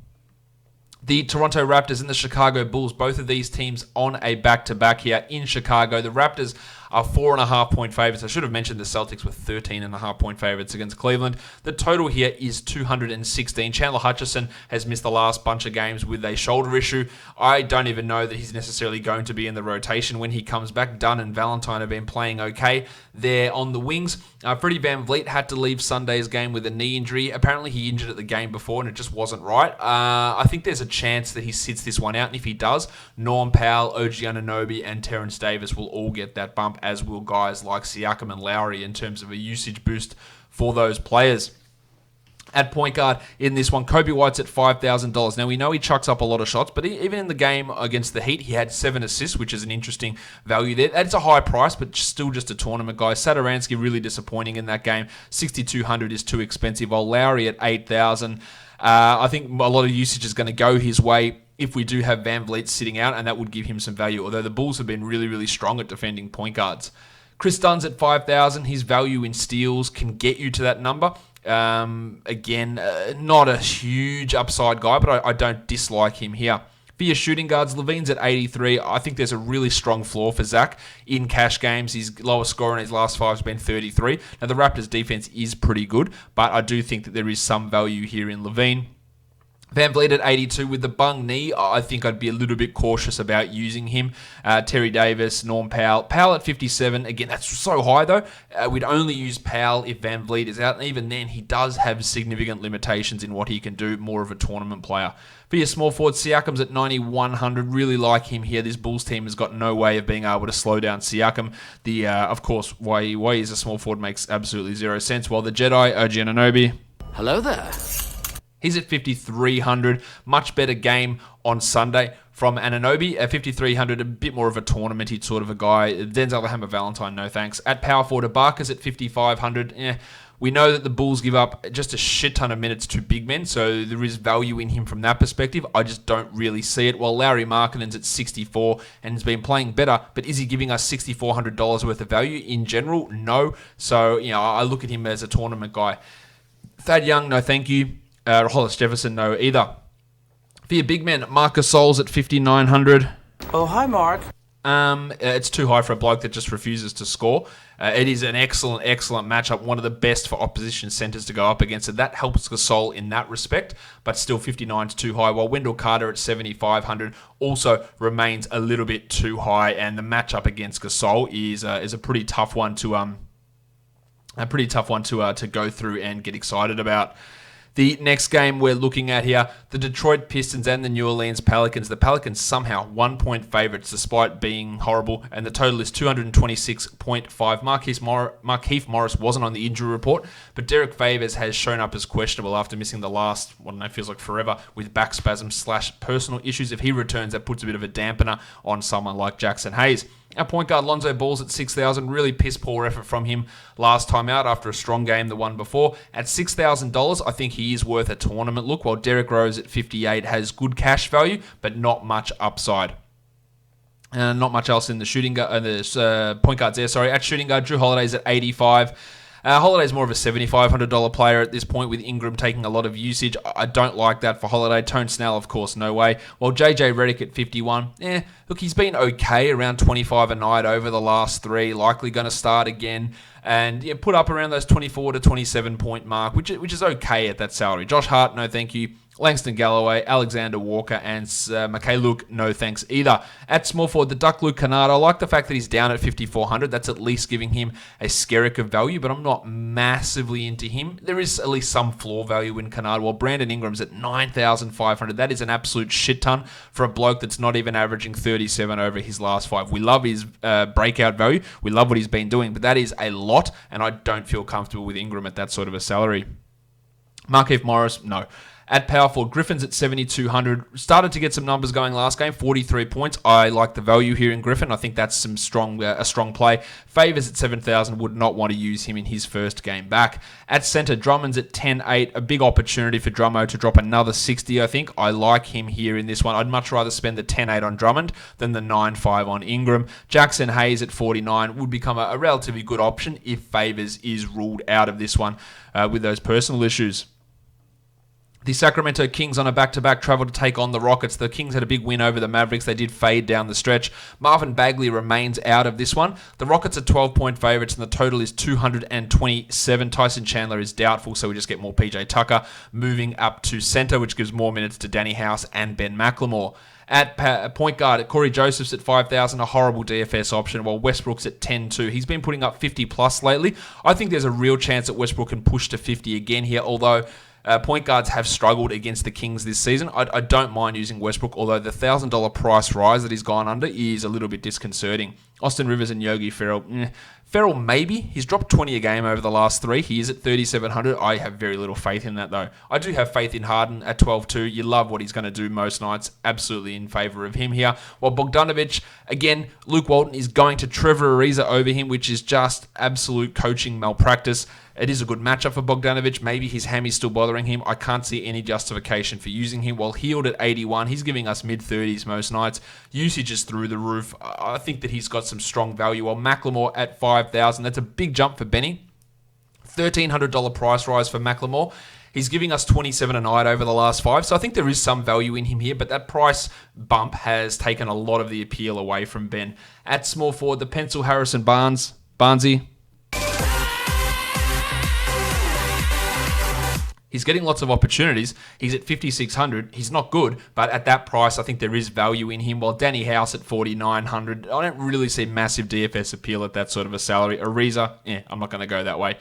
The Toronto Raptors and the Chicago Bulls, both of these teams on a back-to-back here in Chicago. The Raptors are 4.5-point favorites. I should have mentioned the Celtics were 13.5-point favorites against Cleveland. The total here is 216. Chandler Hutchison has missed the last bunch of games with a shoulder issue. I don't even know that he's necessarily going to be in the rotation when he comes back. Dunn and Valentine have been playing okay there on the wings. Freddie VanVleet had to leave Sunday's game with a knee injury. Apparently he injured it the game before and it just wasn't right. I think there's a chance that he sits this one out, and if he does, Norm Powell, OG Anunoby, and Terrence Davis will all get that bump, as will guys like Siakam and Lowry in terms of a usage boost for those players. At point guard in this one, Kobe White's at $5,000. Now, we know he chucks up a lot of shots, but even in the game against the Heat, he had 7 assists, which is an interesting value there. That's a high price, but still just a tournament guy. Satoransky really disappointing in that game. 6,200 is too expensive, while Lowry at 8,000. I think a lot of usage is going to go his way if we do have VanVleet sitting out, and that would give him some value, although the Bulls have been really, really strong at defending point guards. Chris Dunn's at 5,000. His value in steals can get you to that number. Again, not a huge upside guy, but I don't dislike him here. For your shooting guards, Levine's at 83. I think there's a really strong floor for Zach in cash games. His lowest score in his last 5 has been 33. Now, the Raptors' defense is pretty good, but I do think that there is some value here in Levine. VanVleet at 82 with the bung knee. I think I'd be a little bit cautious about using him. Terry Davis, Norm Powell. Powell at 57. Again, that's so high though. We'd only use Powell if VanVleet is out. And even then, he does have significant limitations in what he can do. More of a tournament player. For your small forward, Siakam's at 9,100. Really like him here. This Bulls team has got no way of being able to slow down Siakam. Of course, why he's a small forward makes absolutely zero sense. While the Jedi, OG Anunoby. Hello there. He's at 5,300. Much better game on Sunday from Anunoby. At 5,300, a bit more of a tournament-y sort of a guy. Denzel Hammer Valentine, no thanks. At power forward, Ibaka's at 5,500. We know that the Bulls give up just a shit ton of minutes to big men, so there is value in him from that perspective. I just don't really see it. While Larry Markkanen's at 64 and has been playing better, but is he giving us $6,400 worth of value in general? No. So, I look at him as a tournament guy. Thad Young, no thank you. Hollis Jefferson, no either. For your big men, Marc Gasol's at 5,900. Oh, hi, Mark. It's too high for a bloke that just refuses to score. It is an excellent matchup, one of the best for opposition centers to go up against. So that helps Gasol in that respect, but still 59 is too high. While Wendell Carter at 7,500 also remains a little bit too high, and the matchup against Gasol is a pretty tough one to go through and get excited about. The next game we're looking at here, the Detroit Pistons and the New Orleans Pelicans. The Pelicans somehow 1-point favorites despite being horrible, and the total is 226.5. Markieff Morris wasn't on the injury report, but Derek Favors has shown up as questionable after missing the last, feels like forever, with back spasms / personal issues. If he returns, that puts a bit of a dampener on someone like Jackson Hayes. Our point guard, Lonzo Ball's at 6,000. Really piss-poor effort from him last time out after a strong game the one before. At $6,000, I think he is worth a tournament look, while Derrick Rose at 58 has good cash value, but not much upside. Not much else in the point guards there. Sorry, at shooting guard, Drew Holiday's at 85. Holiday's more of a $7,500 player at this point, with Ingram taking a lot of usage. I don't like that for Holiday. Tone Snell, of course, no way. While JJ Redick at 51, look, he's been okay, around 25 a night over the last three. Likely going to start again and put up around those 24 to 27 point mark, which is okay at that salary. Josh Hart, no thank you. Langston Galloway, Alexander Walker, and McKay Luke, no thanks either. At small forward, the Duck Luke Kennard, I like the fact that he's down at 5,400. That's at least giving him a skerrick of value, but I'm not massively into him. There is at least some floor value in Kennard, while Brandon Ingram's at 9,500. That is an absolute shit ton for a bloke that's not even averaging 37 over his last five. We love his breakout value. We love what he's been doing, but that is a lot, and I don't feel comfortable with Ingram at that sort of a salary. Markieff Morris, no. At power forward, Griffin's at 7,200. Started to get some numbers going last game, 43 points. I like the value here in Griffin. I think that's a strong play. Favors at 7,000, would not want to use him in his first game back. At center, Drummond's at 10,800. A big opportunity for Drummo to drop another 60, I think. I like him here in this one. I'd much rather spend the 10,800 on Drummond than the 9,500 on Ingram. Jackson Hayes at 49 would become a relatively good option if Favors is ruled out of this one with those personal issues. The Sacramento Kings on a back-to-back travel to take on the Rockets. The Kings had a big win over the Mavericks. They did fade down the stretch. Marvin Bagley remains out of this one. The Rockets are 12-point favorites, and the total is 227. Tyson Chandler is doubtful, so we just get more PJ Tucker moving up to center, which gives more minutes to Danny House and Ben McLemore. At point guard, Corey Joseph's at 5,000, a horrible DFS option, while Westbrook's at 10-2. He's been putting up 50-plus lately. I think there's a real chance that Westbrook can push to 50 again here, although point guards have struggled against the Kings this season. I don't mind using Westbrook, although the $1,000 price rise that he's gone under is a little bit disconcerting. Austin Rivers and Yogi Ferrell. Ferrell, maybe. He's dropped 20 a game over the last three. He is at 3,700. I have very little faith in that, though. I do have faith in Harden at 12-2. You love what he's going to do most nights. Absolutely in favor of him here. While Bogdanovic, again, Luke Walton is going to Trevor Ariza over him, which is just absolute coaching malpractice. It is a good matchup for Bogdanovic. Maybe his hammy's still bothering him. I can't see any justification for using him. While Healed at 81, he's giving us mid-30s most nights. Usage is through the roof. I think that he's got some strong value. While McLemore at 5,000, that's a big jump for Benny. $1,300 price rise for McLemore. He's giving us 27 a night over the last five, so I think there is some value in him here, but that price bump has taken a lot of the appeal away from Ben. At small forward, the pencil Harrison Barnesy. He's getting lots of opportunities. He's at 5,600. He's not good, but at that price, I think there is value in him. While Danny House at 4,900, I don't really see massive DFS appeal at that sort of a salary. Ariza, I'm not going to go that way.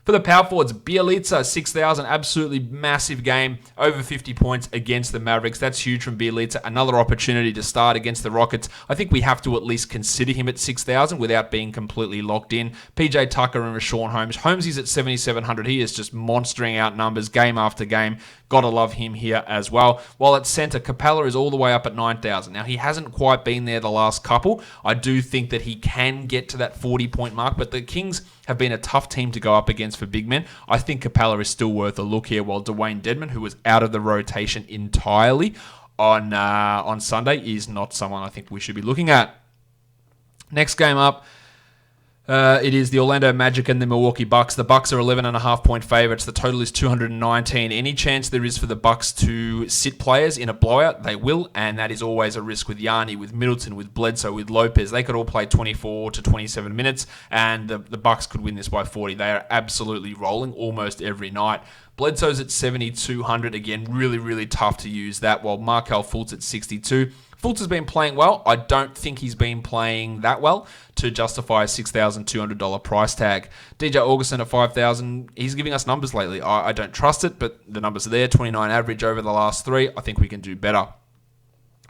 For the power forwards, Bjelica, 6,000, absolutely massive game, over 50 points against the Mavericks. That's huge from Bjelica. Another opportunity to start against the Rockets. I think we have to at least consider him at 6,000 without being completely locked in. PJ Tucker and Rashawn Holmes. Holmesy's at 7,700. He is just monstering out numbers game after game. Gotta love him here as well. While at center, Capella is all the way up at 9,000. Now, he hasn't quite been there the last couple. I do think that he can get to that 40-point mark, but the Kings have been a tough team to go up against for big men. I think Capella is still worth a look here, while Dwayne Dedmon, who was out of the rotation entirely on Sunday, is not someone I think we should be looking at. Next game up, It is the Orlando Magic and the Milwaukee Bucks. The Bucks are 11.5-point favorites. The total is 219. Any chance there is for the Bucks to sit players in a blowout, they will, and that is always a risk with Yanni, with Middleton, with Bledsoe, with Lopez. They could all play 24 to 27 minutes, and the Bucks could win this by 40. They are absolutely rolling almost every night. Bledsoe's at 7,200. Again, really, really tough to use that, while Markelle Fultz at 62. Fultz has been playing well. I don't think he's been playing that well to justify a $6,200 price tag. DJ Augustin at 5,000. He's giving us numbers lately. I don't trust it, but the numbers are there. 29 average over the last 3. I think we can do better.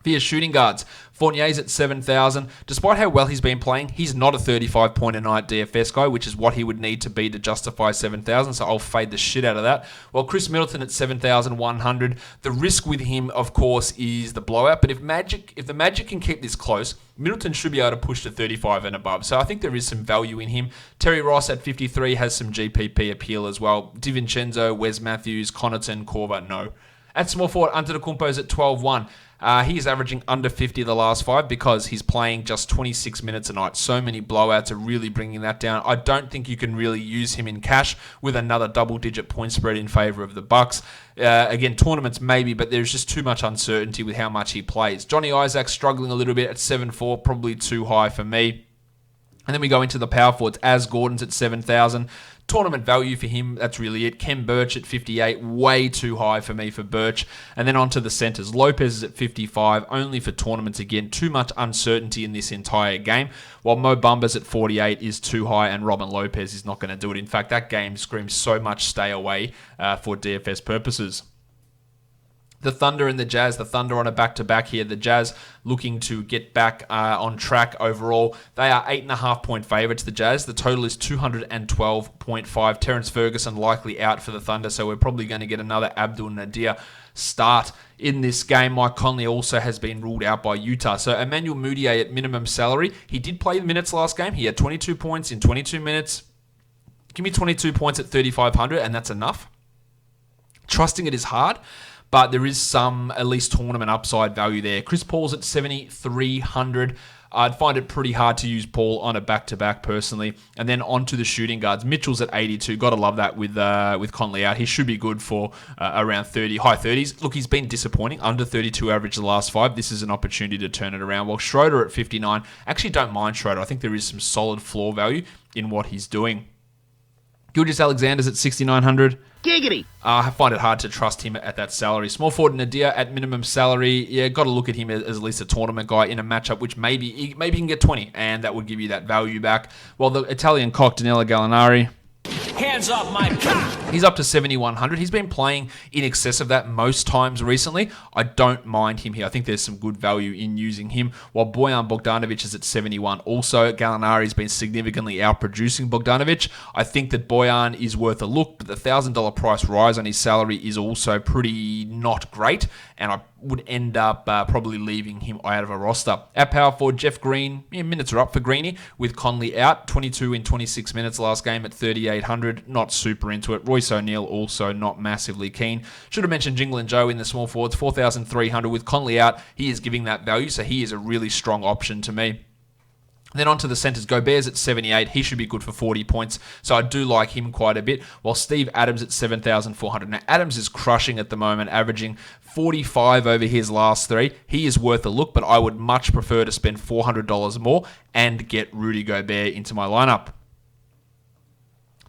Via shooting guards, Fournier's at 7,000. Despite how well he's been playing, he's not a 35-point-a-night DFS guy, which is what he would need to be to justify 7,000, so I'll fade the shit out of that. While Chris Middleton at 7,100. The risk with him, of course, is the blowout, but if the Magic can keep this close, Middleton should be able to push to 35 and above, so I think there is some value in him. Terry Ross at 53 has some GPP appeal as well. DiVincenzo, Wes Matthews, Connaughton, Korver, no. At small forward, Antetokounmpo's at 12-1. He is averaging under 50 the last 5 because he's playing just 26 minutes a night. So many blowouts are really bringing that down. I don't think you can really use him in cash with another double-digit point spread in favor of the Bucks. Again, tournaments maybe, but there's just too much uncertainty with how much he plays. Johnny Isaac struggling a little bit at 7-4, probably too high for me. And then we go into the power forwards. As Gordon's at 7,000. Tournament value for him, that's really it. Kem Birch at 58, way too high for me for Birch. And then on to the centers. Lopez is at 55, only for tournaments again. Too much uncertainty in this entire game. While Mo Bamba's at 48 is too high, and Robin Lopez is not going to do it. In fact, that game screams so much stay away for DFS purposes. The Thunder and the Jazz. The Thunder on a back-to-back here. The Jazz looking to get back on track overall. They are 8.5-point favorites, the Jazz. The total is 212.5. Terrence Ferguson likely out for the Thunder, so we're probably going to get another Abdul Nadir start in this game. Mike Conley also has been ruled out by Utah. So Emmanuel Mudiay at minimum salary. He did play the minutes last game. He had 22 points in 22 minutes. Give me 22 points at 3,500, and that's enough. Trusting it is hard, but there is some, at least, tournament upside value there. Chris Paul's at 7,300. I'd find it pretty hard to use Paul on a back-to-back personally. And then on to the shooting guards. Mitchell's at 82. Got to love that with Conley out. He should be good for around 30, high 30s. Look, he's been disappointing. Under 32 average the last 5. This is an opportunity to turn it around. While Schroeder at 59. Actually don't mind Schroeder. I think there is some solid floor value in what he's doing. Gilgeous Alexander's at 6,900. Giggity. I find it hard to trust him at that salary. Small forward Nadir at minimum salary. Yeah, got to look at him as at least a tournament guy in a matchup, which maybe he can get 20, and that would give you that value back. Well, the Italian cock, Danilo Gallinari, Hands up my cock! he's up to 7,100. He's been playing in excess of that most times recently. I don't mind him here. I think there's some good value in using him. While Bojan Bogdanovic is at 71. Also, Gallinari's been significantly outproducing Bogdanovic. I think that Bojan is worth a look, but the $1,000 price rise on his salary is also pretty not great, and I would end up probably leaving him out of a roster. At power forward, Jeff Green, minutes are up for Greeny with Conley out. 22 in 26 minutes last game at 3,800. Not super into it. Royce O'Neal also not massively keen. Should have mentioned Jingle and Joe in the small forwards. 4,300 with Conley out. He is giving that value, so he is a really strong option to me. Then on to the centers. Gobert's at 78. He should be good for 40 points. So I do like him quite a bit. While Steve Adams at 7,400. Now, Adams is crushing at the moment, averaging 45 over his last 3. He is worth a look, but I would much prefer to spend $400 more and get Rudy Gobert into my lineup.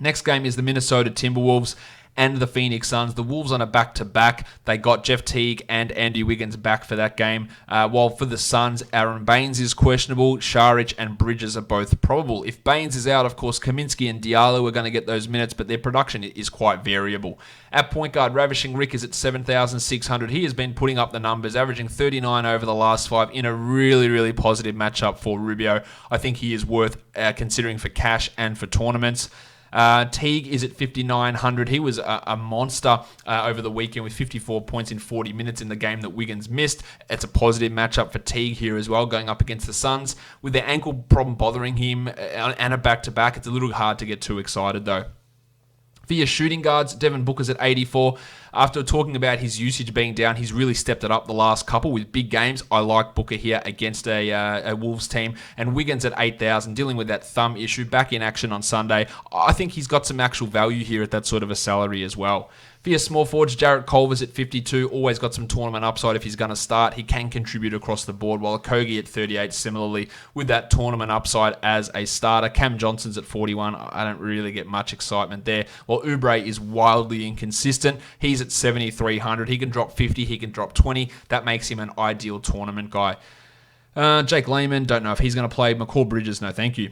Next game is the Minnesota Timberwolves and the Phoenix Suns. The Wolves on a back-to-back. They got Jeff Teague and Andy Wiggins back for that game. While for the Suns, Aaron Baines is questionable. Šarić and Bridges are both probable. If Baines is out, of course, Kaminsky and Diallo are going to get those minutes, but their production is quite variable. At point guard, Ravishing Rick is at 7,600. He has been putting up the numbers, averaging 39 over the last 5 in a really, really positive matchup for Rubio. I think he is worth considering for cash and for tournaments. Teague is at 5,900. He was a monster over the weekend with 54 points in 40 minutes in the game that Wiggins missed. It's a positive matchup for Teague here as well, going up against the Suns. With their ankle problem bothering him and a back-to-back, it's a little hard to get too excited though. For your shooting guards, Devin Booker's at 84. After talking about his usage being down, he's really stepped it up the last couple with big games. I like Booker here against a Wolves team. And Wiggins at 8,000, dealing with that thumb issue, back in action on Sunday. I think he's got some actual value here at that sort of a salary as well. For your small forwards, Jarrett Culver's at 52. Always got some tournament upside if he's going to start. He can contribute across the board, while Kogi at 38 similarly with that tournament upside as a starter. Cam Johnson's at 41. I don't really get much excitement there. While Oubre is wildly inconsistent. He's at 7,300. He can drop 50. He can drop 20. That makes him an ideal tournament guy. Jake Lehman, don't know if he's going to play. McCall Bridges, no thank you.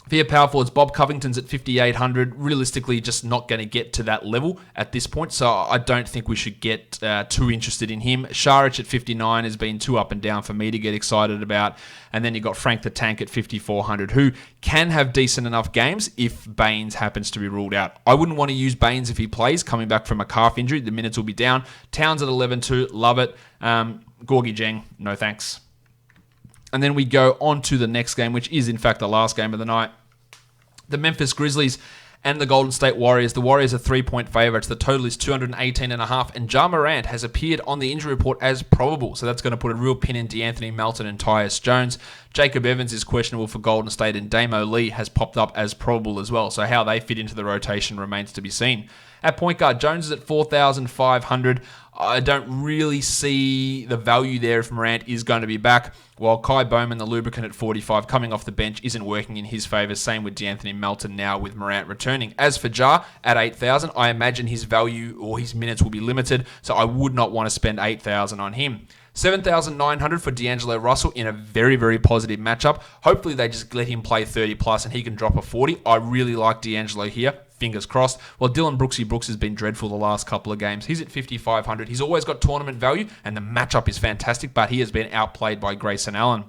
For your power forwards, Bob Covington's at 5,800. Realistically, just not going to get to that level at this point, so I don't think we should get too interested in him. Šarić at 59 has been too up and down for me to get excited about. And then you've got Frank the Tank at 5,400, who can have decent enough games if Baines happens to be ruled out. I wouldn't want to use Baines if he plays, coming back from a calf injury. The minutes will be down. Towns at 11-2, love it. Gorgie Jeng, no thanks. And then we go on to the next game, which is in fact the last game of the night. The Memphis Grizzlies and the Golden State Warriors. The Warriors are 3-point favourites. The total is 218.5, and Ja Morant has appeared on the injury report as probable. So that's going to put a real pin in DeAnthony Melton and Tyus Jones. Jacob Evans is questionable for Golden State, and Damo Lee has popped up as probable as well. So how they fit into the rotation remains to be seen. At point guard, Jones is at 4,500. I don't really see the value there if Morant is going to be back, while Kai Bowman, the lubricant at 45, coming off the bench, isn't working in his favour. Same with DeAnthony Melton now with Morant returning. As for Ja, at 8,000, I imagine his value or his minutes will be limited, so I would not want to spend 8,000 on him. 7,900 for D'Angelo Russell in a very, very positive matchup. Hopefully they just let him play 30 plus and he can drop a 40. I really like D'Angelo here. Fingers crossed. Well, Dylan Brooksy Brooks has been dreadful the last couple of games. He's at 5,500. He's always got tournament value, and the matchup is fantastic, but he has been outplayed by Grayson Allen.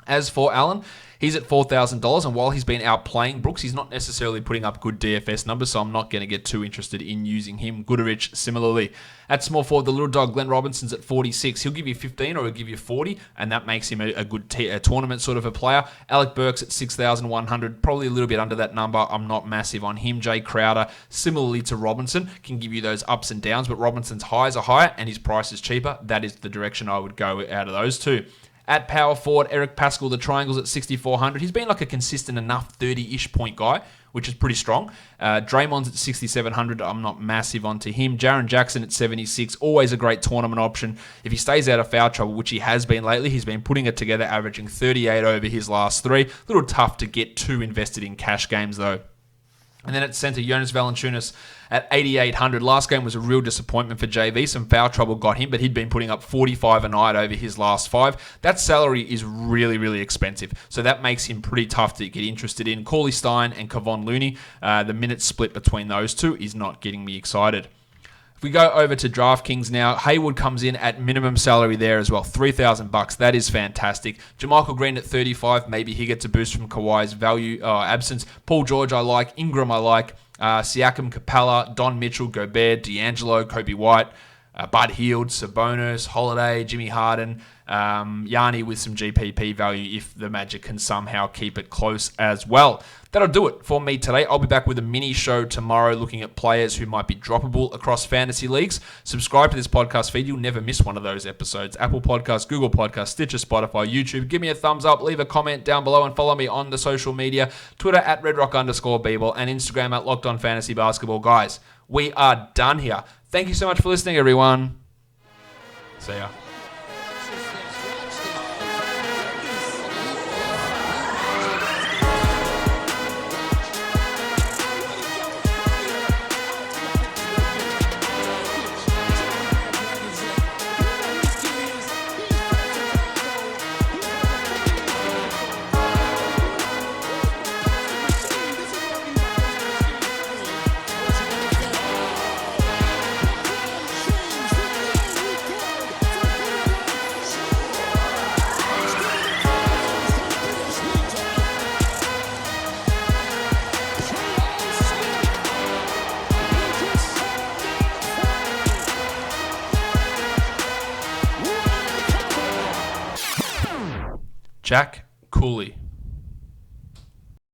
As for Allen, he's at $4,000, and while he's been outplaying Brooks, he's not necessarily putting up good DFS numbers, so I'm not going to get too interested in using him. Goodrich, similarly. At small forward, the little dog, Glenn Robinson's at 46. He'll give you 15 or he'll give you 40, and that makes him a good tournament sort of a player. Alec Burks at 6,100, probably a little bit under that number. I'm not massive on him. Jay Crowder, similarly to Robinson, can give you those ups and downs, but Robinson's highs are higher and his price is cheaper. That is the direction I would go out of those two. At power forward, Eric Pascal, the triangle's at 6,400. He's been like a consistent enough 30-ish point guy, which is pretty strong. Draymond's at 6,700. I'm not massive onto him. Jaren Jackson at 76. Always a great tournament option. If he stays out of foul trouble, which he has been lately, he's been putting it together, averaging 38 over his last three. A little tough to get too invested in cash games, though. And then at centre, Jonas Valanciunas at 8,800. Last game was a real disappointment for JV. Some foul trouble got him, but he'd been putting up 45 a night over his last five. That salary is really, really expensive. So that makes him pretty tough to get interested in. Cauley Stein and Kevon Looney, the minutes split between those two is not getting me excited. If we go over to DraftKings now, Hayward comes in at minimum salary there as well, $3,000. That is fantastic. JaMychal Green at 35. Maybe he gets a boost from Kawhi's value absence. Paul George I like. Ingram I like. Siakam, Capella, Don Mitchell, Gobert, D'Angelo, Kobe White, Bud Hield, Sabonis, Holiday, Jimmy Harden, Yanni with some GPP value if the Magic can somehow keep it close as well. That'll do it for me today. I'll be back with a mini show tomorrow looking at players who might be droppable across fantasy leagues. Subscribe to this podcast feed. You'll never miss one of those episodes. Apple Podcasts, Google Podcasts, Stitcher, Spotify, YouTube. Give me a thumbs up, leave a comment down below, and follow me on the social media. Twitter at @RedRock_Beeble and Instagram at LockedOnFantasyBasketball. Guys, we are done here. Thank you so much for listening, everyone. See ya. Jack Cooley.